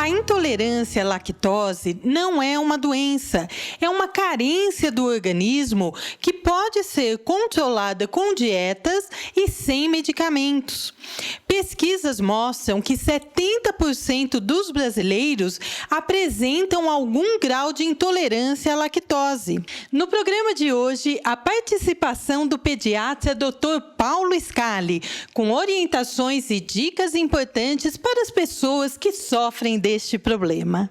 A intolerância à lactose não é uma doença, é uma carência do organismo que pode ser controlada com dietas e sem medicamentos. Pesquisas mostram que 70% dos brasileiros apresentam algum grau de intolerância à lactose. No programa de hoje, a participação do pediatra Dr. Paulo Scali, com orientações e dicas importantes para as pessoas que sofrem deste problema.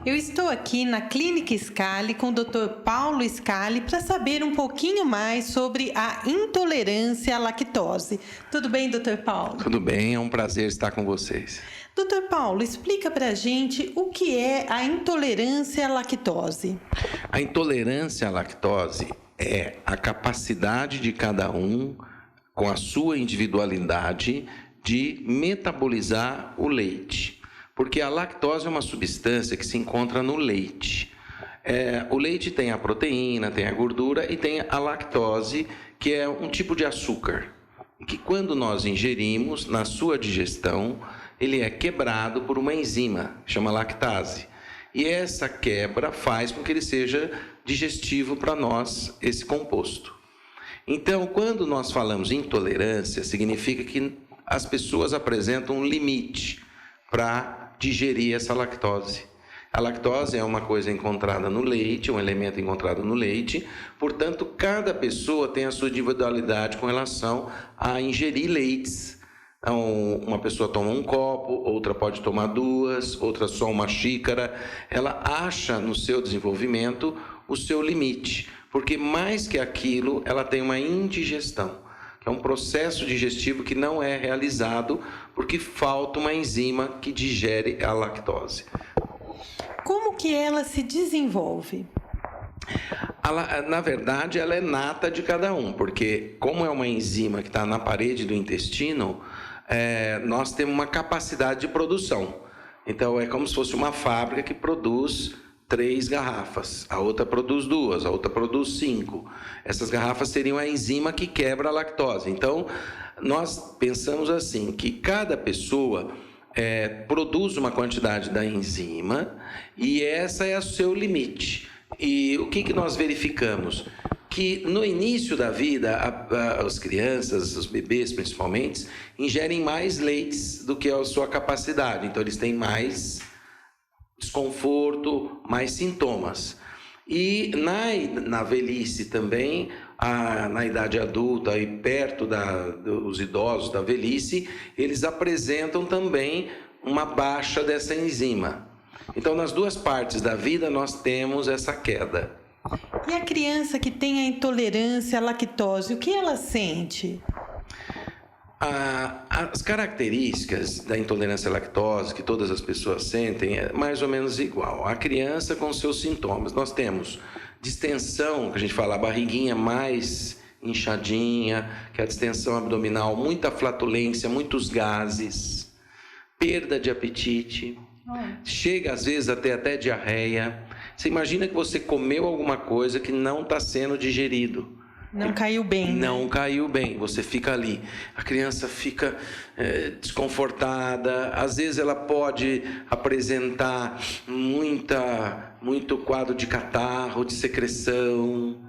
Eu estou aqui na Clínica Scali com o Dr. Paulo Scali para saber um pouquinho mais sobre a intolerância à lactose. Tudo bem, Dr. Paulo? Tudo bem, é um prazer estar com vocês. Dr. Paulo, explica para a gente o que é a intolerância à lactose. A intolerância à lactose é a capacidade de cada um, com a sua individualidade, de metabolizar o leite. Porque a lactose é uma substância que se encontra no leite. O leite tem a proteína, tem a gordura e tem a lactose, que é um tipo de açúcar, que quando nós ingerimos, na sua digestão, ele é quebrado por uma enzima, chama lactase. E essa quebra faz com que ele seja digestivo para nós, esse composto. Então, quando nós falamos em intolerância, significa que as pessoas apresentam um limite para digerir essa lactose. A lactose é uma coisa encontrada no leite, um elemento encontrado no leite, portanto, cada pessoa tem a sua individualidade com relação a ingerir leites. Então, uma pessoa toma um copo, outra pode tomar duas, outra só uma xícara. Ela acha no seu desenvolvimento o seu limite, porque mais que aquilo, ela tem uma indigestão. É um processo digestivo que não é realizado porque falta uma enzima que digere a lactose. Como que ela se desenvolve? Na verdade, ela é nata de cada um, porque como é uma enzima que está na parede do intestino, nós temos uma capacidade de produção. Então, é como se fosse uma fábrica que produz 3 garrafas, a outra produz 2, a outra produz 5. Essas garrafas seriam a enzima que quebra a lactose. Então, nós pensamos assim, que cada pessoa produz uma quantidade da enzima e essa é o seu limite. E o que nós verificamos? Que no início da vida, as crianças, os bebês principalmente, ingerem mais leites do que a sua capacidade. Então, eles têm mais desconforto, mais sintomas. E na velhice também, na idade adulta e perto dos idosos da velhice, eles apresentam também uma baixa dessa enzima. Então, nas duas partes da vida, nós temos essa queda. E a criança que tem a intolerância à lactose, o que ela sente? As características da intolerância à lactose que todas as pessoas sentem é mais ou menos igual. A criança com seus sintomas. Nós temos distensão, que a gente fala, a barriguinha mais inchadinha, que é a distensão abdominal, muita flatulência, muitos gases, perda de apetite, chega às vezes até diarreia. Você imagina que você comeu alguma coisa que não está sendo digerido. Não caiu bem. Não caiu bem, você fica ali. A criança fica desconfortada, às vezes ela pode apresentar muito quadro de catarro, de secreção.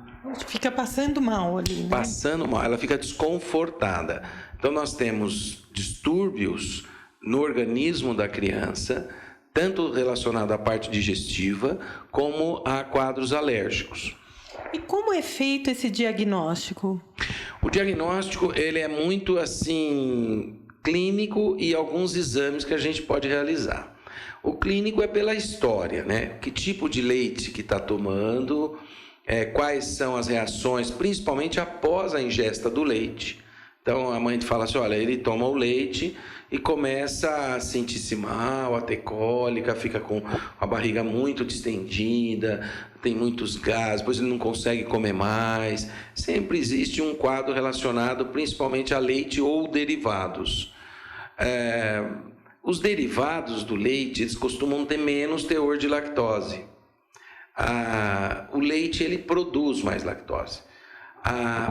Fica passando mal ali, né? Passando mal, ela fica desconfortada. Então nós temos distúrbios no organismo da criança, tanto relacionado à parte digestiva, como a quadros alérgicos. E como é feito esse diagnóstico? O diagnóstico, ele é muito assim clínico e alguns exames que a gente pode realizar. O clínico é pela história, né? Que tipo de leite que está tomando, quais são as reações, principalmente após a ingesta do leite. Então, a mãe fala assim, olha, ele toma o leite e começa a sentir-se mal, a ter cólica, fica com a barriga muito distendida, tem muitos gases, depois ele não consegue comer mais. Sempre existe um quadro relacionado principalmente a leite ou derivados. Os derivados do leite, eles costumam ter menos teor de lactose. O leite, ele produz mais lactose.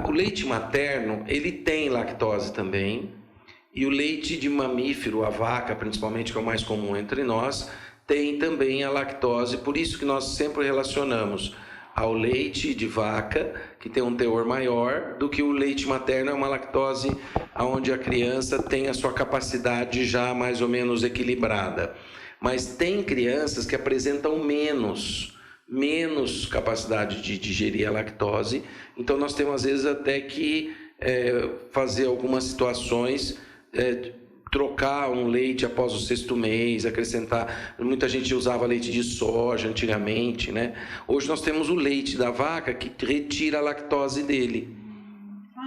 O leite materno, ele tem lactose também, e o leite de mamífero, a vaca principalmente, que é o mais comum entre nós, tem também a lactose, por isso que nós sempre relacionamos ao leite de vaca, que tem um teor maior, do que o leite materno, é uma lactose onde a criança tem a sua capacidade já mais ou menos equilibrada. Mas tem crianças que apresentam menos capacidade de digerir a lactose, então nós temos às vezes até que fazer algumas situações, trocar um leite após o 6º mês, acrescentar. Muita gente usava leite de soja antigamente, né? Hoje nós temos o leite da vaca que retira a lactose dele.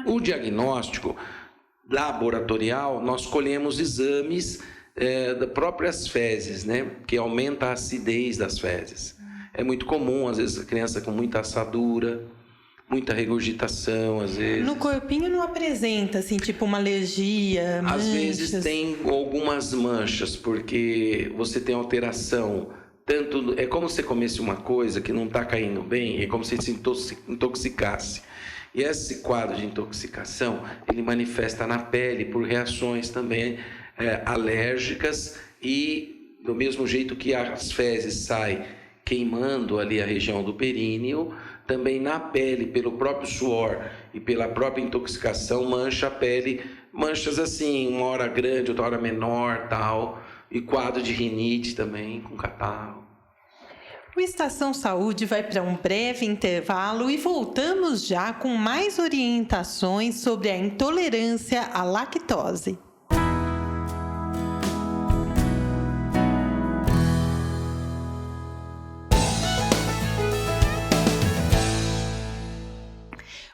O diagnóstico laboratorial, nós colhemos exames das próprias fezes, né? Que aumenta a acidez das fezes. É muito comum, às vezes, a criança com muita assadura, muita regurgitação, às vezes. No corpinho não apresenta, assim, tipo uma alergia, manchas? Às vezes tem algumas manchas, porque você tem alteração. É como se você comesse uma coisa que não está caindo bem, é como se se intoxicasse. E esse quadro de intoxicação, ele manifesta na pele por reações também alérgicas, e do mesmo jeito que as fezes saem queimando ali a região do períneo, também na pele, pelo próprio suor e pela própria intoxicação, mancha a pele, manchas assim, uma hora grande, outra hora menor, tal, e quadro de rinite também, com catarro. O Estação Saúde vai para um breve intervalo e voltamos já com mais orientações sobre a intolerância à lactose.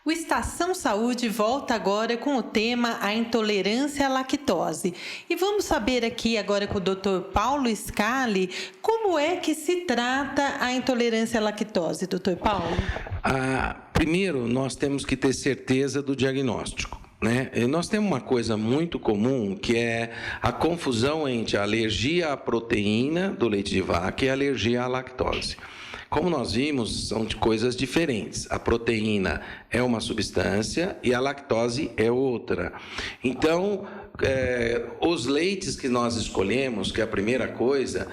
O Estação Saúde volta agora com o tema a intolerância à lactose. E vamos saber aqui agora com o Dr. Paulo Scali como é que se trata a intolerância à lactose, Dr. Paulo? Primeiro, nós temos que ter certeza do diagnóstico, né? E nós temos uma coisa muito comum, que é a confusão entre a alergia à proteína do leite de vaca e a alergia à lactose. Como nós vimos, são de coisas diferentes. A proteína é uma substância e a lactose é outra. Então, os leites que nós escolhemos, que é a primeira coisa,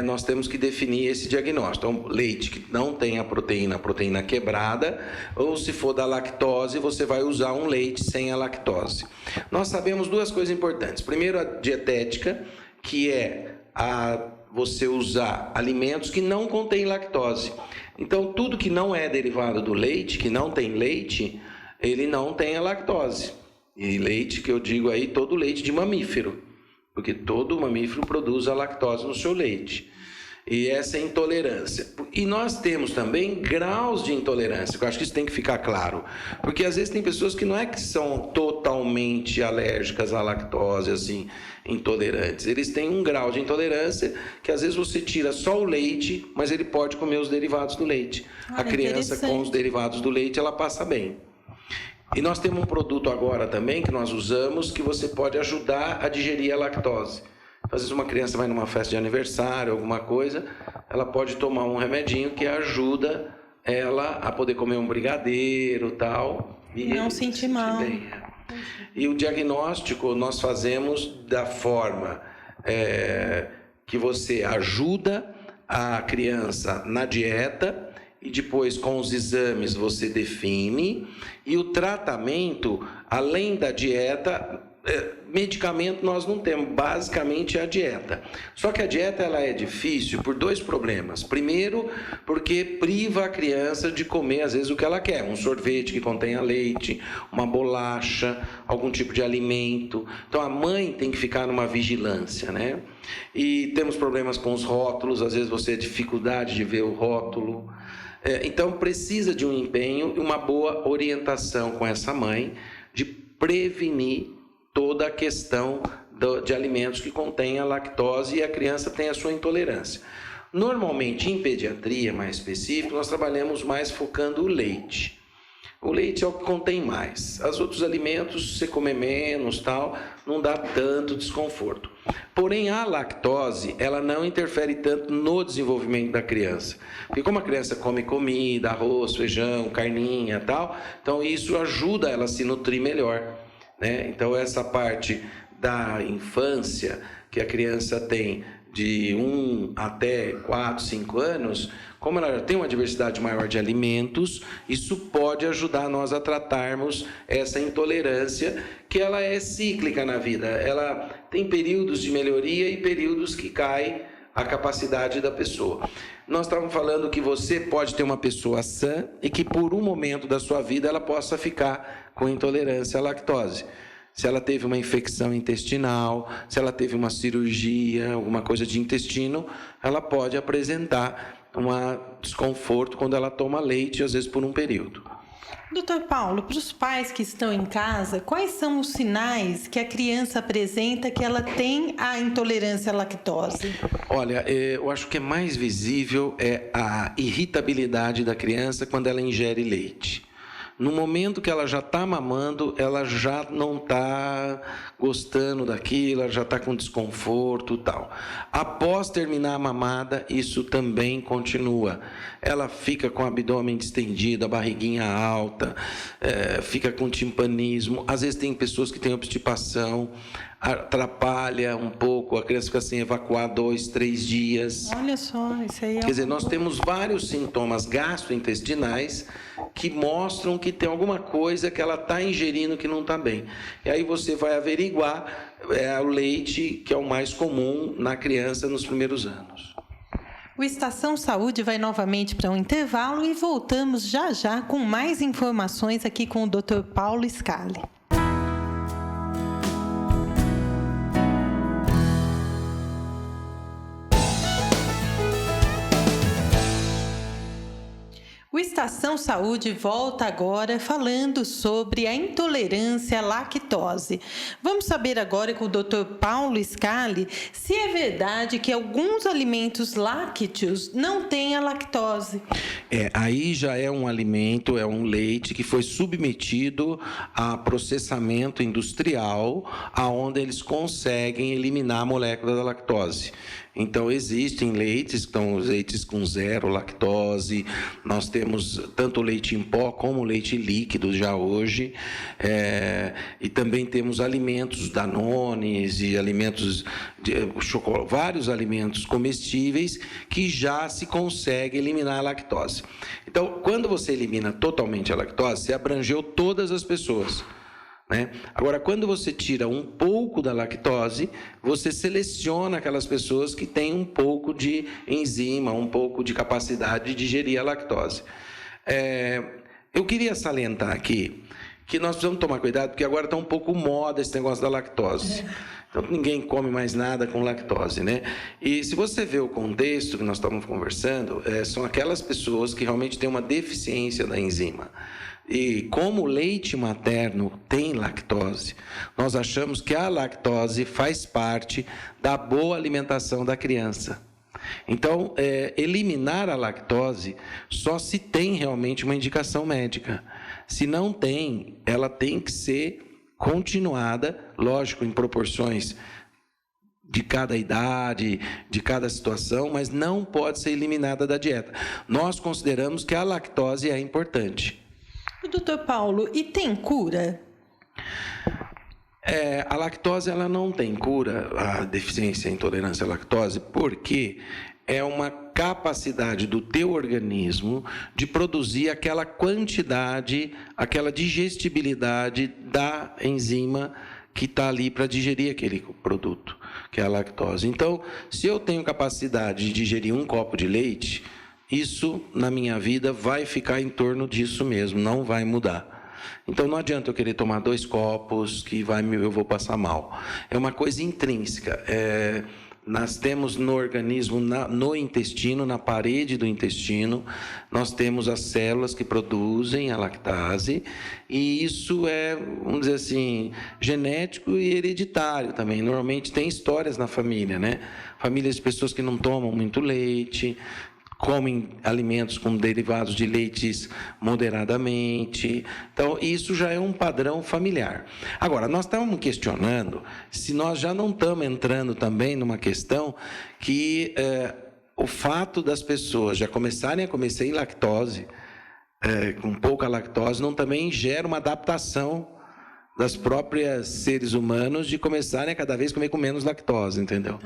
nós temos que definir esse diagnóstico. Então, leite que não tem a proteína quebrada, ou se for da lactose, você vai usar um leite sem a lactose. Nós sabemos duas coisas importantes. Primeiro, a dietética, que é você usar alimentos que não contêm lactose. Então, tudo que não é derivado do leite, que não tem leite, ele não tem a lactose. E leite, que eu digo aí, todo leite de mamífero, porque todo mamífero produz a lactose no seu leite. E essa é a intolerância. E nós temos também graus de intolerância, que eu acho que isso tem que ficar claro. Porque às vezes tem pessoas que não é que são totalmente alérgicas à lactose, assim, intolerantes. Eles têm um grau de intolerância que às vezes você tira só o leite, mas ele pode comer os derivados do leite. A criança com os derivados do leite, ela passa bem. E nós temos um produto agora também que nós usamos que você pode ajudar a digerir a lactose. Às vezes uma criança vai numa festa de aniversário, alguma coisa, ela pode tomar um remedinho que ajuda ela a poder comer um brigadeiro, tal, e não sentir mal. Bem. E o diagnóstico nós fazemos da forma que você ajuda a criança na dieta, e depois com os exames você define, e o tratamento, além da dieta, medicamento nós não temos, basicamente é a dieta. Só que a dieta ela é difícil por dois problemas. Primeiro, porque priva a criança de comer às vezes o que ela quer, um sorvete que contenha leite, uma bolacha, algum tipo de alimento. Então a mãe tem que ficar numa vigilância, né? E temos problemas com os rótulos, às vezes você tem dificuldade de ver o rótulo. Então precisa de um empenho e uma boa orientação com essa mãe, de prevenir toda a questão de alimentos que contêm a lactose e a criança tem a sua intolerância. Normalmente, em pediatria, mais específico, nós trabalhamos mais focando o leite. O leite é o que contém mais. Os outros alimentos, você comer menos, tal, não dá tanto desconforto. Porém, a lactose, ela não interfere tanto no desenvolvimento da criança. Porque como a criança come comida, arroz, feijão, carninha, tal, então isso ajuda ela a se nutrir melhor, né? Então, essa parte da infância que a criança tem de 1 até 4, 5 anos, como ela já tem uma diversidade maior de alimentos, isso pode ajudar nós a tratarmos essa intolerância, que ela é cíclica na vida. Ela tem períodos de melhoria e períodos que cai a capacidade da pessoa. Nós estávamos falando que você pode ter uma pessoa sã e que por um momento da sua vida ela possa ficar com intolerância à lactose. Se ela teve uma infecção intestinal, se ela teve uma cirurgia, alguma coisa de intestino, ela pode apresentar um desconforto quando ela toma leite, às vezes por um período. Doutor Paulo, para os pais que estão em casa, quais são os sinais que a criança apresenta que ela tem a intolerância à lactose? Olha, eu acho que é mais visível a irritabilidade da criança quando ela ingere leite. No momento que ela já está mamando, ela já não está gostando daquilo, ela já está com desconforto e tal. Após terminar a mamada, isso também continua. Ela fica com o abdômen distendido, a barriguinha alta, fica com timpanismo. Às vezes tem pessoas que têm obstipação, atrapalha um pouco, a criança fica sem evacuar 2, 3 dias. Olha só, isso aí é... Quer dizer, nós temos vários sintomas gastrointestinais que mostram que tem alguma coisa que ela está ingerindo que não está bem. E aí você vai averiguar o leite, que é o mais comum na criança nos primeiros anos. O Estação Saúde vai novamente para um intervalo e voltamos já já com mais informações aqui com o Dr. Paulo Scali. O Estação Saúde volta agora falando sobre a intolerância à lactose. Vamos saber agora com o Dr. Paulo Scali se é verdade que alguns alimentos lácteos não têm a lactose. Aí já é um alimento, é um leite que foi submetido a processamento industrial, aonde eles conseguem eliminar a molécula da lactose. Então, existem leites, então, os leites com 0 lactose, nós temos tanto o leite em pó como o leite líquido já hoje, e também temos alimentos Danones e alimentos, vários alimentos comestíveis que já se consegue eliminar a lactose. Então, quando você elimina totalmente a lactose, você abrangeu todas as pessoas. Agora, quando você tira um pouco da lactose, você seleciona aquelas pessoas que têm um pouco de enzima, um pouco de capacidade de digerir a lactose. Eu queria salientar aqui que nós precisamos tomar cuidado, porque agora está um pouco moda esse negócio da lactose. Então, ninguém come mais nada com lactose, né? E se você vê o contexto que nós estamos conversando, são aquelas pessoas que realmente têm uma deficiência da enzima. E como o leite materno tem lactose, nós achamos que a lactose faz parte da boa alimentação da criança. Então, eliminar a lactose só se tem realmente uma indicação médica. Se não tem, ela tem que ser continuada, lógico, em proporções de cada idade, de cada situação, mas não pode ser eliminada da dieta. Nós consideramos que a lactose é importante. Doutor Paulo, e tem cura? A lactose ela não tem cura, a deficiência e intolerância à lactose, porque é uma capacidade do teu organismo de produzir aquela quantidade, aquela digestibilidade da enzima que está ali para digerir aquele produto, que é a lactose. Então, se eu tenho capacidade de digerir um copo de leite, isso, na minha vida, vai ficar em torno disso mesmo, não vai mudar. Então, não adianta eu querer tomar 2 copos que eu vou passar mal. É uma coisa intrínseca. Nós temos no organismo, no intestino, na parede do intestino, nós temos as células que produzem a lactase, e isso é, vamos dizer assim, genético e hereditário também. Normalmente tem histórias na família, né? Famílias de pessoas que não tomam muito leite, comem alimentos com derivados de leites moderadamente. Então, isso já é um padrão familiar. Agora, nós estávamos questionando se nós já não estamos entrando também numa questão que o fato das pessoas já começarem a comer sem lactose, com pouca lactose, não também gera uma adaptação das próprias seres humanos de começarem a cada vez comer com menos lactose, entendeu?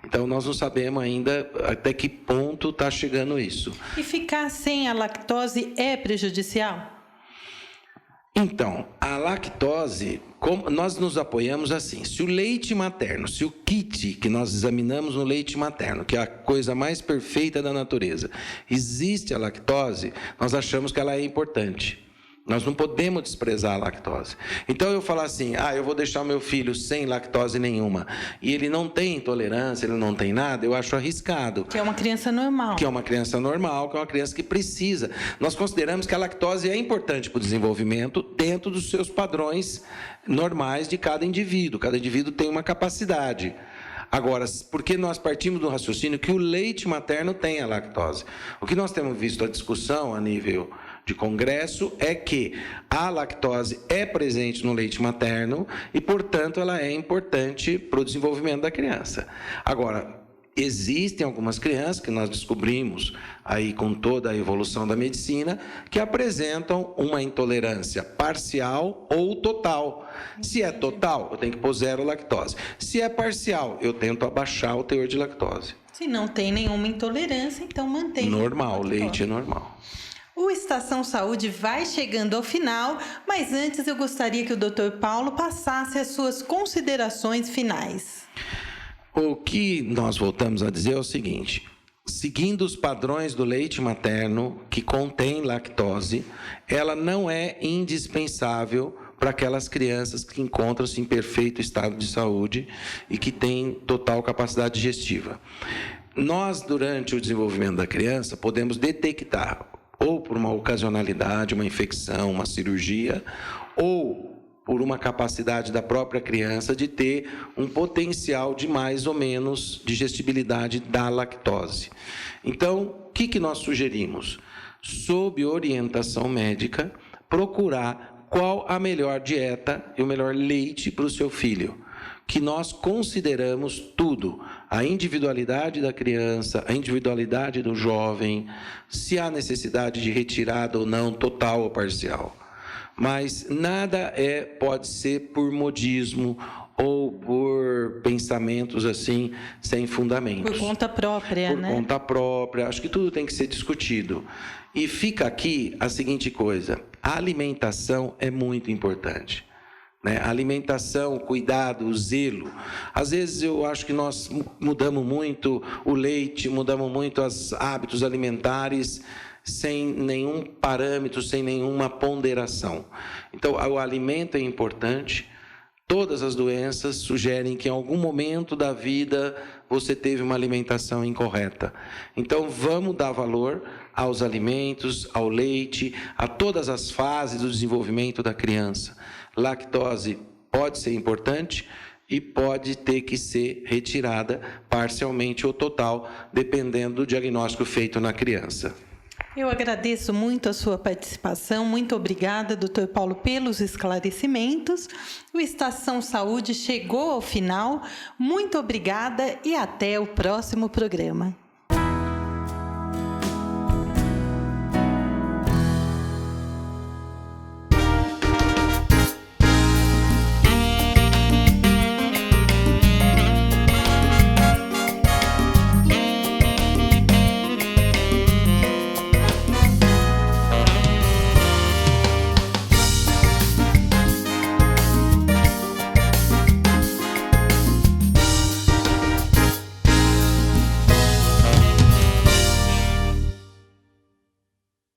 Então, nós não sabemos ainda até que ponto está chegando isso. E ficar sem a lactose é prejudicial? Então, a lactose, nós nos apoiamos assim, se o leite materno, se o kit que nós examinamos no leite materno, que é a coisa mais perfeita da natureza, existe a lactose, nós achamos que ela é importante. Nós não podemos desprezar a lactose. Então, eu falar assim, eu vou deixar o meu filho sem lactose nenhuma, e ele não tem intolerância, ele não tem nada, eu acho arriscado. Que é uma criança normal. Que é uma criança normal, que é uma criança que precisa. Nós consideramos que a lactose é importante para o desenvolvimento dentro dos seus padrões normais de cada indivíduo. Cada indivíduo tem uma capacidade. Agora, porque nós partimos do raciocínio que o leite materno tem a lactose. O que nós temos visto a discussão a nível de congresso é que a lactose é presente no leite materno e, portanto, ela é importante para o desenvolvimento da criança. Agora, existem algumas crianças que nós descobrimos aí com toda a evolução da medicina que apresentam uma intolerância parcial ou total. Se é total, eu tenho que pôr 0 lactose. Se é parcial, eu tento abaixar o teor de lactose. Se não tem nenhuma intolerância, então mantém. Normal, leite normal. O Estação Saúde vai chegando ao final, mas antes eu gostaria que o Dr. Paulo passasse as suas considerações finais. O que nós voltamos a dizer é o seguinte: seguindo os padrões do leite materno, que contém lactose, ela não é indispensável para aquelas crianças que encontram-se em perfeito estado de saúde e que têm total capacidade digestiva. Nós, durante o desenvolvimento da criança, podemos detectar, ou por uma ocasionalidade, uma infecção, uma cirurgia, ou por uma capacidade da própria criança de ter um potencial de mais ou menos digestibilidade da lactose. Então, o que nós sugerimos? Sob orientação médica, procurar qual a melhor dieta e o melhor leite para o seu filho, que nós consideramos tudo, a individualidade da criança, a individualidade do jovem, se há necessidade de retirada ou não, total ou parcial. Mas nada pode ser por modismo ou por pensamentos assim, sem fundamentos. Por conta própria, né? Por conta própria. Acho que tudo tem que ser discutido. E fica aqui a seguinte coisa: a alimentação é muito importante. A alimentação, o cuidado, o zelo. Às vezes eu acho que nós mudamos muito o leite, mudamos muito os hábitos alimentares sem nenhum parâmetro, sem nenhuma ponderação. Então, o alimento é importante. Todas as doenças sugerem que em algum momento da vida você teve uma alimentação incorreta. Então, vamos dar valor aos alimentos, ao leite, a todas as fases do desenvolvimento da criança. Lactose pode ser importante e pode ter que ser retirada parcialmente ou total, dependendo do diagnóstico feito na criança. Eu agradeço muito a sua participação. Muito obrigada, Dr. Paulo, pelos esclarecimentos. O Estação Saúde chegou ao final. Muito obrigada e até o próximo programa.